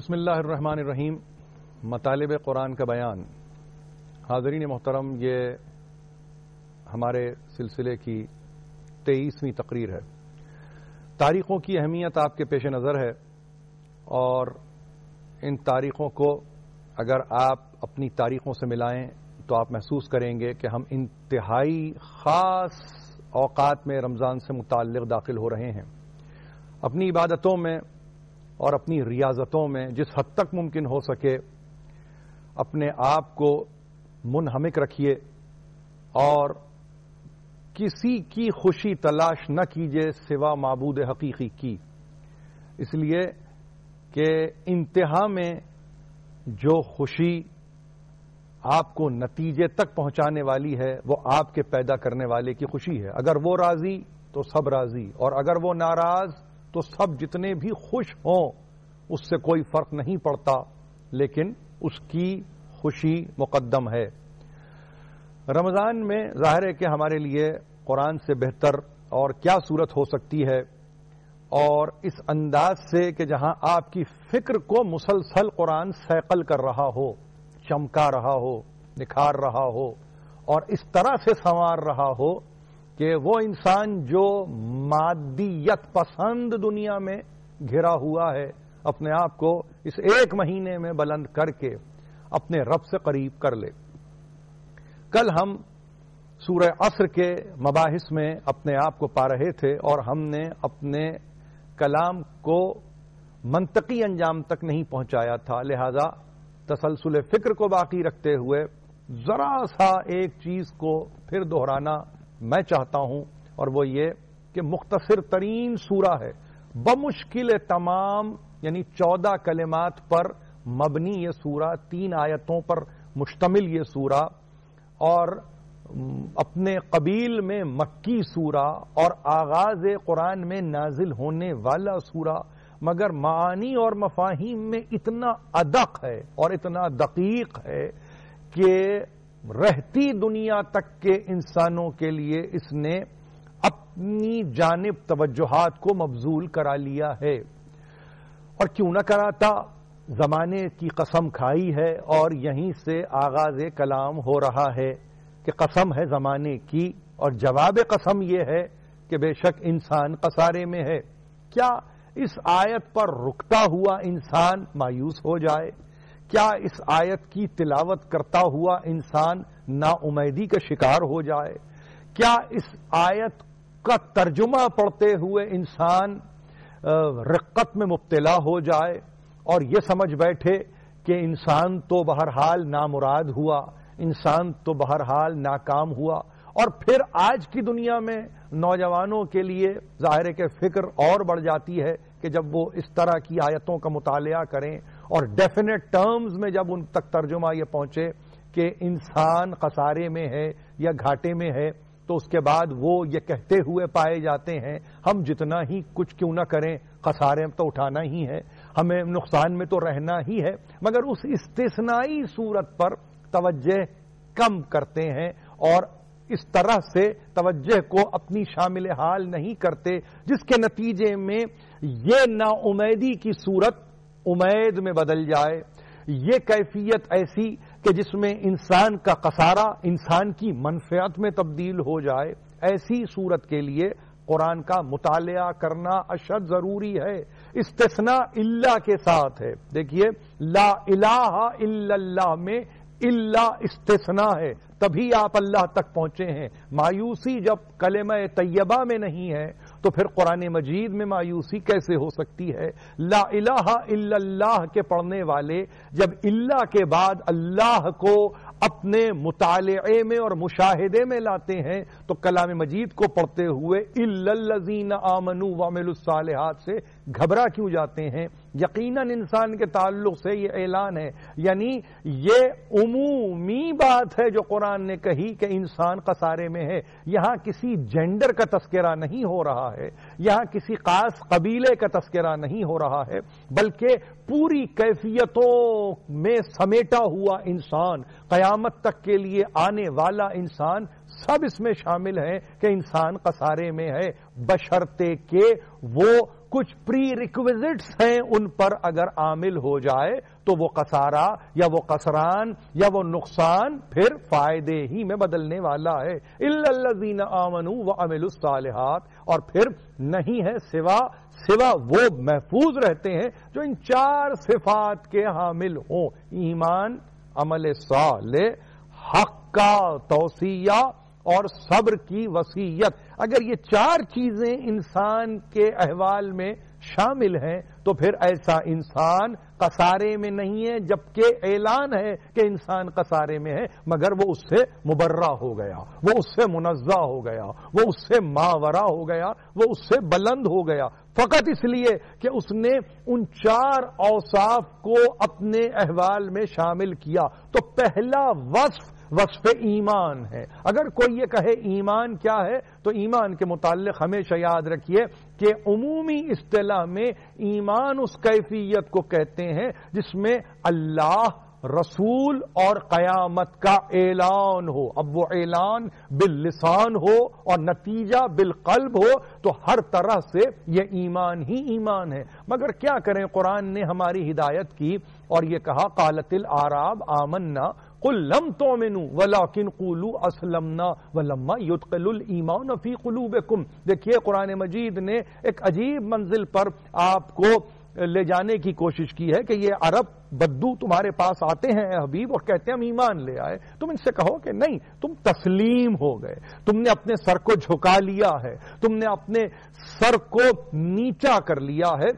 بسم اللہ الرحمن الرحیم. مطالب قرآن کا بیان. حاضرین محترم، یہ ہمارے سلسلے کی 23ویں تقریر ہے. تاریخوں کی اہمیت آپ کے پیش نظر ہے اور ان تاریخوں کو اگر آپ اپنی تاریخوں سے ملائیں تو آپ محسوس کریں گے کہ ہم انتہائی خاص اوقات میں رمضان سے متعلق داخل ہو رہے ہیں. اپنی عبادتوں میں اور اپنی ریاضتوں میں جس حد تک ممکن ہو سکے اپنے آپ کو منہمک رکھیے اور کسی کی خوشی تلاش نہ کیجیے سوا معبود حقیقی کی، اس لیے کہ انتہا میں جو خوشی آپ کو نتیجے تک پہنچانے والی ہے وہ آپ کے پیدا کرنے والے کی خوشی ہے. اگر وہ راضی تو سب راضی، اور اگر وہ ناراض تو سب جتنے بھی خوش ہوں اس سے کوئی فرق نہیں پڑتا، لیکن اس کی خوشی مقدم ہے. رمضان میں ظاہر ہے کہ ہمارے لیے قرآن سے بہتر اور کیا صورت ہو سکتی ہے، اور اس انداز سے کہ جہاں آپ کی فکر کو مسلسل قرآن سیقل کر رہا ہو، چمکا رہا ہو، نکھار رہا ہو، اور اس طرح سے سنوار رہا ہو کہ وہ انسان جو مادیت پسند دنیا میں گھرا ہوا ہے اپنے آپ کو اس ایک مہینے میں بلند کر کے اپنے رب سے قریب کر لے. کل ہم سورہ عصر کے مباحث میں اپنے آپ کو پا رہے تھے اور ہم نے اپنے کلام کو منطقی انجام تک نہیں پہنچایا تھا، لہذا تسلسل فکر کو باقی رکھتے ہوئے ذرا سا ایک چیز کو پھر دہرانا میں چاہتا ہوں، اور وہ یہ کہ مختصر ترین سورہ ہے، بمشکل تمام یعنی 14 کلمات پر مبنی یہ سورہ، 3 آیتوں پر مشتمل یہ سورہ، اور اپنے قبیل میں مکی سورہ اور آغاز قرآن میں نازل ہونے والا سورہ، مگر معانی اور مفاہیم میں اتنا ادق ہے اور اتنا دقیق ہے کہ رہتی دنیا تک کے انسانوں کے لیے اس نے اپنی جانب توجہات کو مبذول کرا لیا ہے. اور کیوں نہ کراتا، زمانے کی قسم کھائی ہے اور یہیں سے آغاز کلام ہو رہا ہے کہ قسم ہے زمانے کی، اور جواب قسم یہ ہے کہ بے شک انسان خسارے میں ہے. کیا اس آیت پر رکتا ہوا انسان مایوس ہو جائے؟ کیا اس آیت کی تلاوت کرتا ہوا انسان نا امیدی کا شکار ہو جائے؟ کیا اس آیت کا ترجمہ پڑھتے ہوئے انسان رقت میں مبتلا ہو جائے اور یہ سمجھ بیٹھے کہ انسان تو بہرحال نامراد ہوا، انسان تو بہرحال ناکام ہوا؟ اور پھر آج کی دنیا میں نوجوانوں کے لیے ظاہر ہے کہ فکر اور بڑھ جاتی ہے کہ جب وہ اس طرح کی آیتوں کا مطالعہ کریں اور ڈیفینیٹ ٹرمز میں جب ان تک ترجمہ یہ پہنچے کہ انسان خسارے میں ہے یا گھاٹے میں ہے، تو اس کے بعد وہ یہ کہتے ہوئے پائے جاتے ہیں ہم جتنا ہی کچھ کیوں نہ کریں خسارے تو اٹھانا ہی ہے، ہمیں نقصان میں تو رہنا ہی ہے، مگر اس استثنائی صورت پر توجہ کم کرتے ہیں اور اس طرح سے توجہ کو اپنی شامل حال نہیں کرتے جس کے نتیجے میں یہ نا امیدی کی صورت امید میں بدل جائے، یہ کیفیت ایسی کہ جس میں انسان کا خسارہ انسان کی منفعت میں تبدیل ہو جائے. ایسی صورت کے لیے قرآن کا مطالعہ کرنا اشد ضروری ہے. استثناء اللہ کے ساتھ ہے. دیکھیے لا الہ الا اللہ میں اللہ استثناء ہے، تبھی آپ اللہ تک پہنچے ہیں. مایوسی جب کلمہ طیبہ میں نہیں ہے تو پھر قرآن مجید میں مایوسی کیسے ہو سکتی ہے؟ لا الہ الا اللہ کے پڑھنے والے جب اللہ کے بعد اللہ کو اپنے مطالعے میں اور مشاہدے میں لاتے ہیں تو کلام مجید کو پڑھتے ہوئے الا الذین آمنوا وعملوا الصالحات سے گھبرا کیوں جاتے ہیں؟ یقیناً انسان کے تعلق سے یہ اعلان ہے، یعنی یہ عمومی بات ہے جو قرآن نے کہی کہ انسان خسارے میں ہے. یہاں کسی جینڈر کا تذکرہ نہیں ہو رہا ہے، یہاں کسی خاص قبیلے کا تذکرہ نہیں ہو رہا ہے، بلکہ پوری کیفیتوں میں سمیٹا ہوا انسان، قیامت تک کے لیے آنے والا انسان، سب اس میں شامل ہیں کہ انسان خسارے میں ہے، بشرطے کہ وہ کچھ پری ریکویزٹس ہیں ان پر اگر عامل ہو جائے تو وہ خسارہ یا وہ خسران یا وہ نقصان پھر فائدے ہی میں بدلنے والا ہے. الا الذین آمنوا وعملوا الصالحات، اور پھر نہیں ہے سوا وہ محفوظ رہتے ہیں جو ان 4 صفات کے حامل ہوں: ایمان، عمل صالح، حق کا توصیہ اور صبر کی وصیت. اگر یہ 4 چیزیں انسان کے احوال میں شامل ہیں تو پھر ایسا انسان خسارے میں نہیں ہے، جبکہ اعلان ہے کہ انسان خسارے میں ہے، مگر وہ اس سے مبرہ ہو گیا، وہ اس سے منزہ ہو گیا، وہ اس سے ماورا ہو گیا، وہ اس سے بلند ہو گیا، فقط اس لیے کہ اس نے ان 4 اوصاف کو اپنے احوال میں شامل کیا. تو پہلا وصف ایمان ہے. اگر کوئی یہ کہے ایمان کیا ہے تو ایمان کے متعلق ہمیشہ یاد رکھیے کہ عمومی اصطلاح میں ایمان اس کیفیت کو کہتے ہیں جس میں اللہ، رسول اور قیامت کا اعلان ہو. اب وہ اعلان باللسان ہو اور نتیجہ بالقلب ہو تو ہر طرح سے یہ ایمان ہی ایمان ہے. مگر کیا کریں، قرآن نے ہماری ہدایت کی اور یہ کہا قالت الاعراب آمنا قل لم تؤمنوا ولكن قولوا اسلمنا ولما يدخل الايمان في قلوبكم. دیکھیے قرآن مجید نے ایک عجیب منزل پر آپ کو لے جانے کی کوشش کی ہے کہ یہ عرب بدو تمہارے پاس آتے ہیں اے حبیب اور کہتے ہیں ہم ایمان لے آئے. تم ان سے کہو کہ نہیں، تم تسلیم ہو گئے، تم نے اپنے سر کو جھکا لیا ہے، تم نے اپنے سر کو نیچا کر لیا ہے،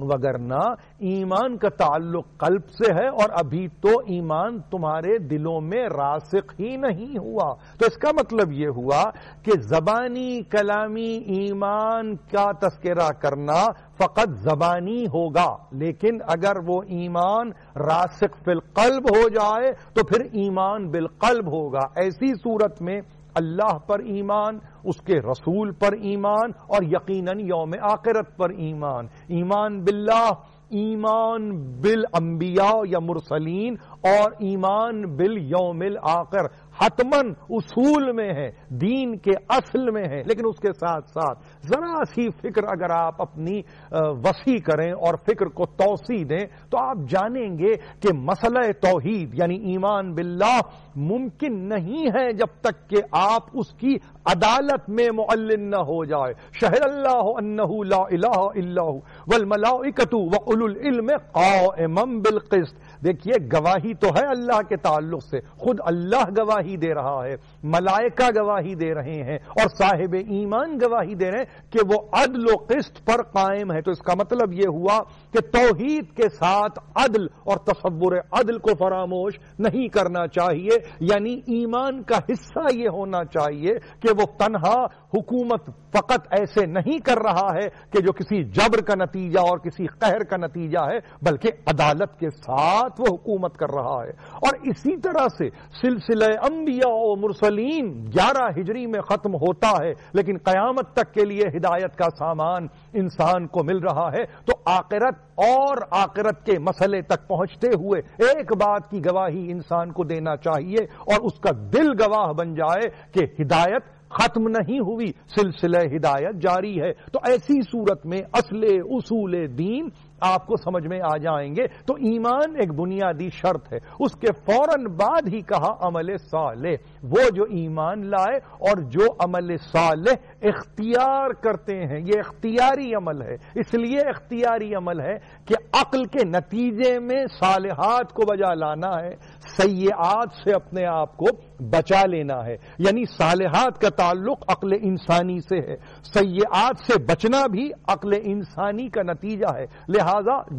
وگرنہ ایمان کا تعلق قلب سے ہے اور ابھی تو ایمان تمہارے دلوں میں راسخ ہی نہیں ہوا. تو اس کا مطلب یہ ہوا کہ زبانی کلامی ایمان کا تذکرہ کرنا فقط زبانی ہوگا، لیکن اگر وہ ایمان راسخ فی القلب ہو جائے تو پھر ایمان بالقلب ہوگا. ایسی صورت میں اللہ پر ایمان، اس کے رسول پر ایمان اور یقیناً یوم آخرت پر ایمان. ایمان باللہ، ایمان بالانبیاء یا مرسلین اور ایمان بالیوم الآخر حتماً اصول میں ہے، دین کے اصل میں ہے. لیکن اس کے ساتھ ساتھ ذرا سی فکر اگر آپ اپنی وسیع کریں اور فکر کو توسیع دیں تو آپ جانیں گے کہ مسئلہ توحید یعنی ایمان باللہ ممکن نہیں ہے جب تک کہ آپ اس کی عدالت میں معلن نہ ہو جائے. شہد اللہ انہ لا الہ الا ہو والملائکۃ واولو العلم قائما بالقسط. دیکھیے گواہی تو ہے اللہ کے تعلق سے، خود اللہ گواہی دے رہا ہے، ملائکہ گواہی دے رہے ہیں اور صاحب ایمان گواہی دے رہے ہیں کہ وہ عدل و قسط پر قائم ہے. تو اس کا مطلب یہ ہوا کہ توحید کے ساتھ عدل اور تصور عدل کو فراموش نہیں کرنا چاہیے. یعنی ایمان کا حصہ یہ ہونا چاہیے کہ وہ تنہا حکومت فقط ایسے نہیں کر رہا ہے کہ جو کسی جبر کا نتیجہ اور کسی قہر کا نتیجہ ہے، بلکہ عدالت کے ساتھ وہ حکومت کر رہا ہے. اور اسی طرح سے سلسلہ انبیاء و مرسلین 11 ہجری میں ختم ہوتا ہے، لیکن قیامت تک کے لیے ہدایت کا سامان انسان کو مل رہا ہے. تو آخرت کے مسئلے تک پہنچتے ہوئے ایک بات کی گواہی انسان کو دینا چاہیے اور اس کا دل گواہ بن جائے کہ ہدایت ختم نہیں ہوئی، سلسلہ ہدایت جاری ہے. تو ایسی صورت میں اصول دین آپ کو سمجھ میں آ جائیں گے. تو ایمان ایک بنیادی شرط ہے. اس کے فوراً بعد ہی کہا عمل صالح. وہ جو ایمان لائے اور جو عمل صالح اختیار کرتے ہیں، یہ اختیاری عمل ہے. اس لیے اختیاری عمل ہے کہ عقل کے نتیجے میں صالحات کو بجا لانا ہے، سیئات سے اپنے آپ کو بچا لینا ہے. یعنی صالحات کا تعلق عقل انسانی سے ہے، سیئات سے بچنا بھی عقل انسانی کا نتیجہ ہے. لہذا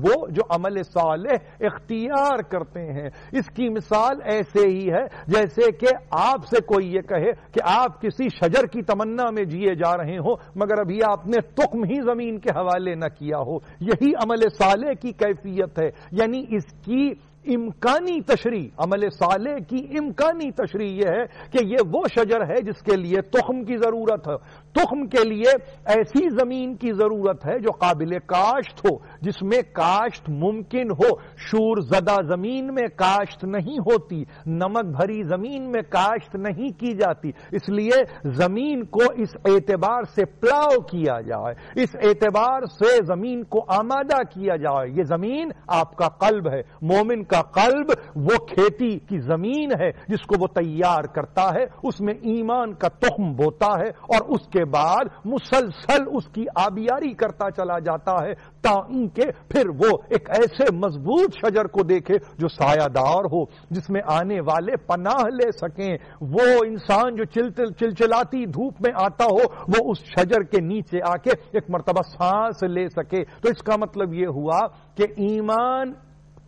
وہ جو عمل صالح اختیار کرتے ہیں، اس کی مثال ایسے ہی ہے جیسے کہ آپ سے کوئی یہ کہے کہ آپ کسی شجر کی تمنا میں جیے جا رہے ہو مگر ابھی آپ نے تخم ہی زمین کے حوالے نہ کیا ہو. یہی عمل صالح کی کیفیت ہے. یعنی اس کی امکانی تشریح، عمل صالح کی امکانی تشریح یہ ہے کہ یہ وہ شجر ہے جس کے لیے تخم کی ضرورت ہے، تخم کے لیے ایسی زمین کی ضرورت ہے جو قابل کاشت ہو، جس میں کاشت ممکن ہو۔ شور زدہ زمین میں کاشت نہیں ہوتی، نمک بھری زمین میں کاشت نہیں کی جاتی، اس لیے زمین کو اس اعتبار سے پلاؤ کیا جائے، اس اعتبار سے زمین کو آمادہ کیا جائے۔ یہ زمین آپ کا قلب ہے، مومن کا قلب وہ کھیتی کی زمین ہے جس کو وہ تیار کرتا ہے، اس میں ایمان کا تخم بوتا ہے اور اس کے بعد مسلسل اس کی آبیاری کرتا چلا جاتا ہے تاکہ کہ پھر وہ ایک ایسے مضبوط شجر کو دیکھے جو سایہ دار ہو، جس میں آنے والے پناہ لے سکیں۔ وہ انسان جو چلچلاتی دھوپ میں آتا ہو وہ اس شجر کے نیچے آ کے ایک مرتبہ سانس لے سکے۔ تو اس کا مطلب یہ ہوا کہ ایمان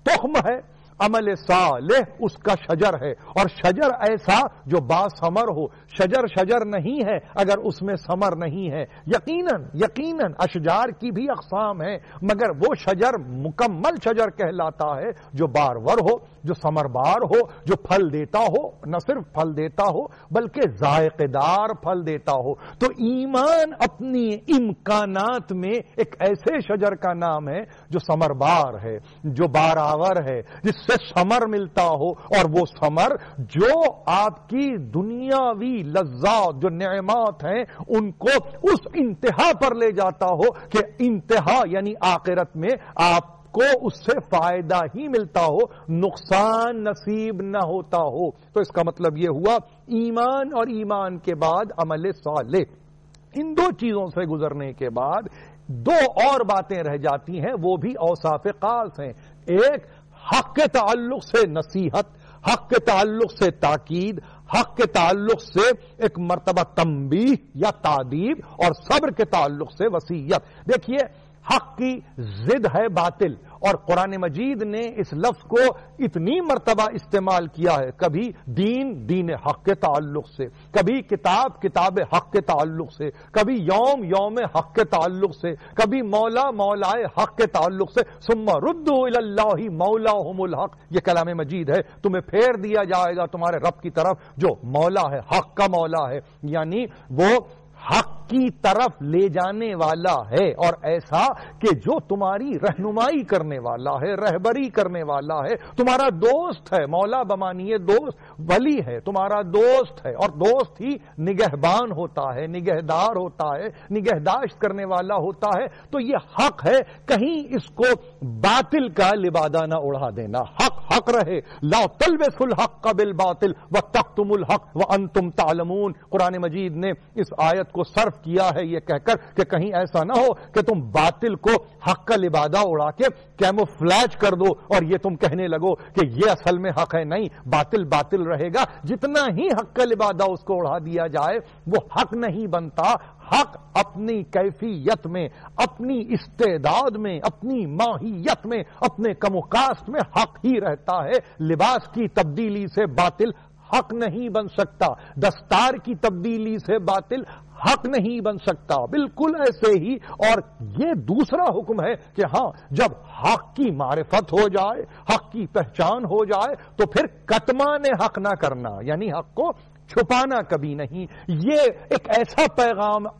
تخم ہے، عمل صالح اس کا شجر ہے، اور شجر ایسا جو باثمر ہو۔ شجر نہیں ہے اگر اس میں ثمر نہیں ہے۔ یقیناً اشجار کی بھی اقسام ہیں، مگر وہ شجر مکمل شجر کہلاتا ہے جو بارور ہو، جو ثمر بار ہو، جو پھل دیتا ہو، نہ صرف پھل دیتا ہو بلکہ ذائقے دار پھل دیتا ہو۔ تو ایمان اپنی امکانات میں ایک ایسے شجر کا نام ہے جو ثمر بار ہے، جو بارآور ہے، جس سے ثمر ملتا ہو، اور وہ ثمر جو آپ کی دنیاوی لذات، جو نعمات ہیں، ان کو اس انتہا پر لے جاتا ہو کہ انتہا یعنی آخرت میں آپ کو اس سے فائدہ ہی ملتا ہو، نقصان نصیب نہ ہوتا ہو۔ تو اس کا مطلب یہ ہوا ایمان اور ایمان کے بعد عمل صالح۔ ان دو چیزوں سے گزرنے کے بعد دو اور باتیں رہ جاتی ہیں، وہ بھی اوصاف خاص ہیں۔ ایک حق کے تعلق سے نصیحت، حق کے تعلق سے تاکید، حق کے تعلق سے ایک مرتبہ تنبیہ یا تعدیب، اور صبر کے تعلق سے وصیت۔ دیکھیے حق کی ضد ہے باطل، اور قرآن مجید نے اس لفظ کو اتنی مرتبہ استعمال کیا ہے، کبھی دین حق کے تعلق سے، کبھی کتاب حق کے تعلق سے، کبھی یوم حق کے تعلق سے، کبھی مولائے حق کے تعلق سے، ثم ردوا الی اللہ مولاہم الحق۔ یہ کلام مجید ہے، تمہیں پھیر دیا جائے گا تمہارے رب کی طرف جو مولا ہے، حق کا مولا ہے، یعنی وہ حق کی طرف لے جانے والا ہے، اور ایسا کہ جو تمہاری رہنمائی کرنے والا ہے، رہبری کرنے والا ہے، تمہارا دوست ہے۔ مولا بمانی دوست، ولی ہے، تمہارا دوست ہے، اور دوست ہی نگہبان ہوتا ہے، نگہدار ہوتا ہے، نگہداشت کرنے والا ہوتا ہے۔ تو یہ حق ہے، کہیں اس کو باطل کا لبادہ نہ اڑا دینا۔ حق رہے، لا تلبسوا الحق بالباطل وتکتموا الحق وانتم تعلمون۔ قرآن مجید نے اس آیت کو صرف کیا ہے یہ کہہ کر کہ کہیں ایسا نہ ہو کہ تم باطل کو حق کا لبادہ اڑا کے کیموفلیج کر دو اور یہ تم کہنے لگو کہ یہ اصل میں حق ہے۔ نہیں، باطل رہے گا، جتنا ہی حق کا لبادہ اس کو اڑا دیا جائے وہ حق نہیں بنتا۔ حق اپنی کیفیت میں، اپنی استعداد میں، اپنی ماہیت میں، اپنے کم و کاست میں حق ہی رہتا ہے۔ لباس کی تبدیلی سے باطل حق نہیں بن سکتا، دستار کی تبدیلی سے باطل حق نہیں بن سکتا۔ بالکل ایسے ہی، اور یہ دوسرا حکم ہے کہ ہاں جب حق کی معرفت ہو جائے، حق کی پہچان ہو جائے تو پھر کتمان حق نہ کرنا، یعنی حق کو چھپانا کبھی نہیں۔ یہ ایک ایسا پیغام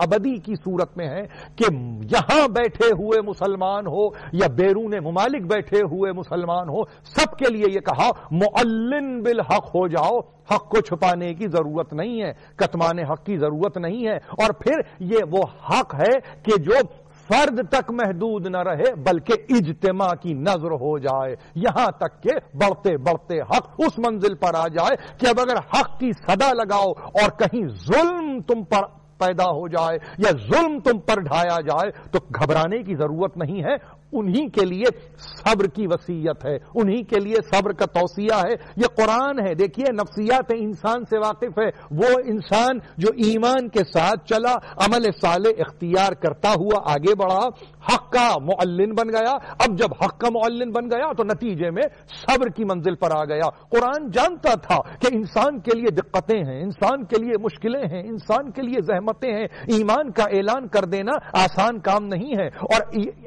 ابدی کی صورت میں ہے کہ یہاں بیٹھے ہوئے مسلمان ہو یا بیرون ممالک بیٹھے ہوئے مسلمان ہو، سب کے لیے یہ کہا معلن بالحق ہو جاؤ۔ حق کو چھپانے کی ضرورت نہیں ہے، کتمان حق کی ضرورت نہیں ہے۔ اور پھر یہ وہ حق ہے کہ جو فرد تک محدود نہ رہے بلکہ اجتماع کی نظر ہو جائے، یہاں تک کہ بڑھتے حق اس منزل پر آ جائے کہ اب اگر حق کی صدا لگاؤ اور کہیں ظلم تم پر پیدا ہو جائے یا ظلم تم پر ڈھایا جائے تو گھبرانے کی ضرورت نہیں ہے۔ انہی کے لیے صبر کی وصیت ہے، انہی کے لیے صبر کا توصیہ ہے۔ یہ قرآن ہے، دیکھیے نفسیات انسان سے واقف ہے۔ وہ انسان جو ایمان کے ساتھ چلا، عمل صالح اختیار کرتا ہوا آگے بڑھا، حق کا معلن بن گیا۔ اب جب حق کا معلن بن گیا تو نتیجے میں صبر کی منزل پر آ گیا۔ قرآن جانتا تھا کہ انسان کے لیے دقتیں ہیں، انسان کے لیے مشکلیں ہیں، انسان کے لیے زحمتیں ہیں۔ ایمان کا اعلان کر دینا آسان کام نہیں ہے، اور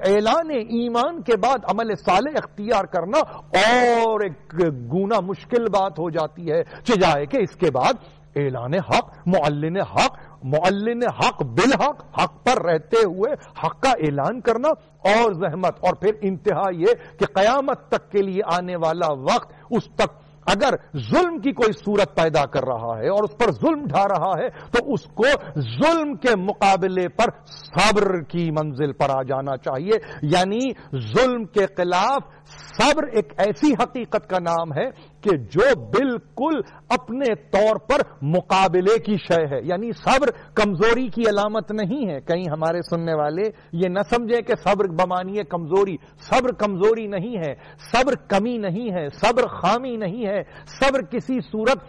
اعلان ایمان کے بعد عمل صالح اختیار کرنا اور ایک گونا مشکل بات ہو جاتی ہے، چجائے کہ اس کے بعد اعلان حق، معلن حق بالحق، حق پر رہتے ہوئے حق کا اعلان کرنا اور زحمت، اور پھر انتہا یہ کہ قیامت تک کے لیے آنے والا وقت، اس تک اگر ظلم کی کوئی صورت پیدا کر رہا ہے اور اس پر ظلم ڈھا رہا ہے تو اس کو ظلم کے مقابلے پر صبر کی منزل پر آ جانا چاہیے. یعنی ظلم کے خلاف صبر ایک ایسی حقیقت کا نام ہے کہ جو بالکل اپنے طور پر مقابلے کی شے ہے. یعنی صبر کمزوری کی علامت نہیں ہے. کہیں ہمارے سننے والے یہ نہ سمجھیں کہ صبر بمانی کمزوری. صبر کمزوری نہیں ہے، صبر کمی نہیں ہے، صبر خامی نہیں ہے، صبر کسی صورت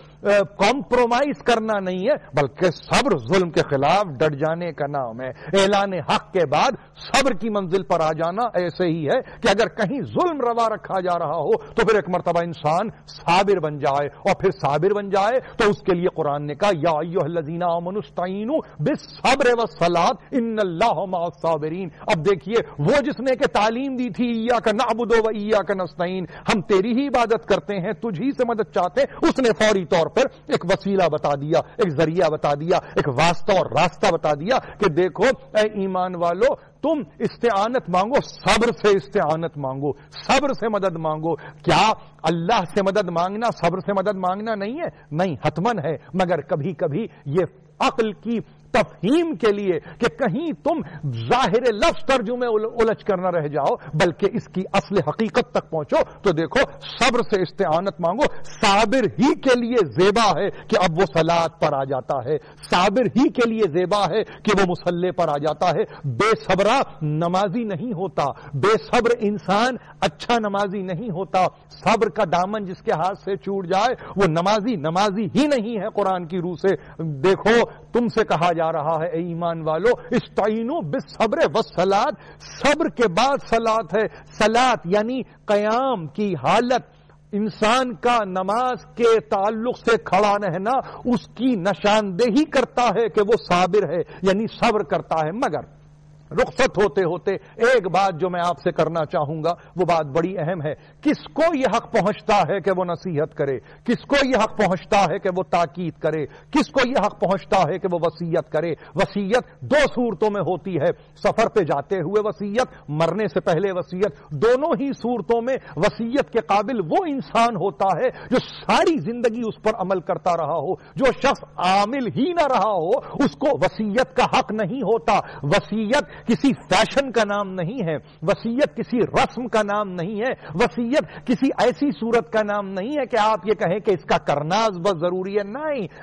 کمپرومائز کرنا نہیں ہے، بلکہ صبر ظلم کے خلاف ڈٹ جانے کا نام ہے. اعلان حق کے بعد صبر کی منزل پر آ جانا ایسے ہی ہے کہ اگر کہیں ظلم روا رکھا جا رہا ہو تو پھر ایک مرتبہ انسان صابر بن جائے، اور پھر صابر بن جائے تو اس کے لیے قرآن نے کہا یا ایھا الذین آمنوا استعینوا بالصبر والصلاۃ ان اللہ مع الصابرین. اب دیکھیے وہ جس نے کہ تعلیم دی تھی ایاک نعبد و ایاک نستعین، ہم تیری ہی عبادت کرتے ہیں، تجھ ہی سے مدد چاہتے ہیں، اس نے فوری طور پر ایک وسیلہ بتا دیا، ایک ذریعہ بتا دیا، ایک واسطہ اور راستہ بتا دیا کہ دیکھو اے ایمان والو، تم استعانت مانگو، صبر سے استعانت مانگو، صبر سے مدد مانگو. کیا اللہ سے مدد مانگنا صبر سے مدد مانگنا نہیں ہے؟ نہیں، حتمن ہے، مگر کبھی کبھی یہ عقل کی تفہیم کے لیے کہ کہیں تم ظاہر لفظ ترجمے الجھ کر نہ رہ جاؤ بلکہ اس کی اصل حقیقت تک پہنچو، تو دیکھو صبر سے استعانت مانگو. صابر ہی کے لیے زیبا ہے کہ اب وہ صلاۃ پر آ جاتا ہے، صابر ہی کے لیے زیبا ہے کہ وہ مصلی پر آ جاتا ہے. بے صبرہ نمازی نہیں ہوتا، بے صبر انسان اچھا نمازی نہیں ہوتا. صبر کا دامن جس کے ہاتھ سے چھوٹ جائے وہ نمازی ہی نہیں ہے. قرآن کی روح سے دیکھو تم سے کہا جا رہا ہے اے ایمان والو استعینوا بالصبر والصلاۃ، صبر کے بعد صلاۃ ہے. صلاۃ یعنی قیام کی حالت، انسان کا نماز کے تعلق سے کھڑا رہنا اس کی نشاندہی کرتا ہے کہ وہ صابر ہے، یعنی صبر کرتا ہے. مگر رخصت ہوتے ہوتے ایک بات جو میں آپ سے کرنا چاہوں گا وہ بات بڑی اہم ہے. کس کو یہ حق پہنچتا ہے کہ وہ نصیحت کرے؟ کس کو یہ حق پہنچتا ہے کہ وہ تاکید کرے؟ کس کو یہ حق پہنچتا ہے کہ وہ وصیت کرے؟ وصیت دو صورتوں میں ہوتی ہے، سفر پہ جاتے ہوئے وصیت، مرنے سے پہلے وصیت. دونوں ہی صورتوں میں وصیت کے قابل وہ انسان ہوتا ہے جو ساری زندگی اس پر عمل کرتا رہا ہو. جو شخص عامل ہی نہ رہا ہو اس کو وصیت کا حق نہیں ہوتا. وصیت کسی فیشن کا نام نہیں ہے، وصیت کسی رسم کا نام نہیں ہے، وصیت کسی ایسی صورت کا نام نہیں ہے کہ آپ یہ کہیں کہ اس کا کرنا بس ضروری ہے.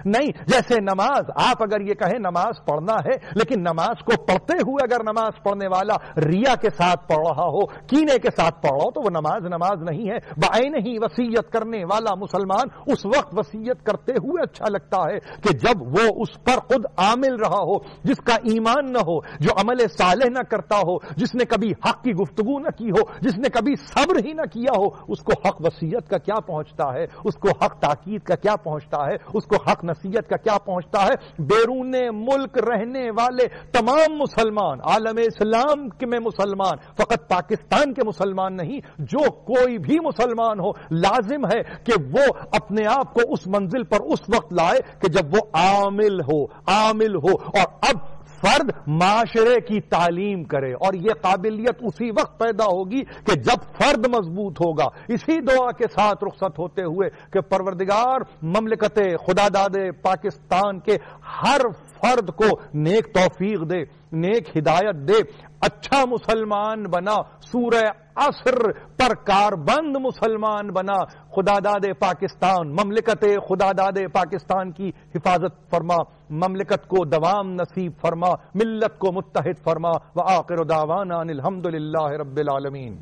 نہیں، جیسے نماز، آپ اگر یہ کہیں نماز پڑھنا ہے لیکن نماز کو پڑھتے ہوئے اگر نماز پڑھنے والا ریا کے ساتھ پڑھ رہا ہو، کینے کے ساتھ پڑھ رہا ہو تو وہ نماز نہیں ہے. بعین ہی وصیت کرنے والا مسلمان اس وقت وصیت کرتے ہوئے اچھا لگتا ہے کہ جب وہ اس پر خود عامل رہا ہو، جس کا ایمان نہ ہو، جو عمل صالح نہ کرتا ہو، جس نے کبھی حق کی گفتگو نہ کی ہو، جس نے کبھی صبر ہی نہ کیا ہو، اس کو حق وصیت کا کیا پہنچتا ہے، اس کو حق تاکید کا کیا پہنچتا ہے، اس کو حق نصیحت کا کیا پہنچتا ہے. بیرون ملک رہنے والے تمام مسلمان، عالم اسلام میں مسلمان، فقط پاکستان کے مسلمان نہیں، جو کوئی بھی مسلمان ہو، لازم ہے کہ وہ اپنے آپ کو اس منزل پر اس وقت لائے کہ جب وہ عامل ہو. اور اب فرد معاشرے کی تعلیم کرے، اور یہ قابلیت اسی وقت پیدا ہوگی کہ جب فرد مضبوط ہوگا. اسی دعا کے ساتھ رخصت ہوتے ہوئے کہ پروردگار مملکت خدا داد پاکستان کے ہر فرد کو نیک توفیق دے، نیک ہدایت دے، اچھا مسلمان بنا، سورہ عصر پر کاربند مسلمان بنا. خدا داد پاکستان، مملکت خدا داد پاکستان کی حفاظت فرما، مملکت کو دوام نصیب فرما، ملت کو متحد فرما. وآخر دعوانا ان الحمد للہ رب العالمین.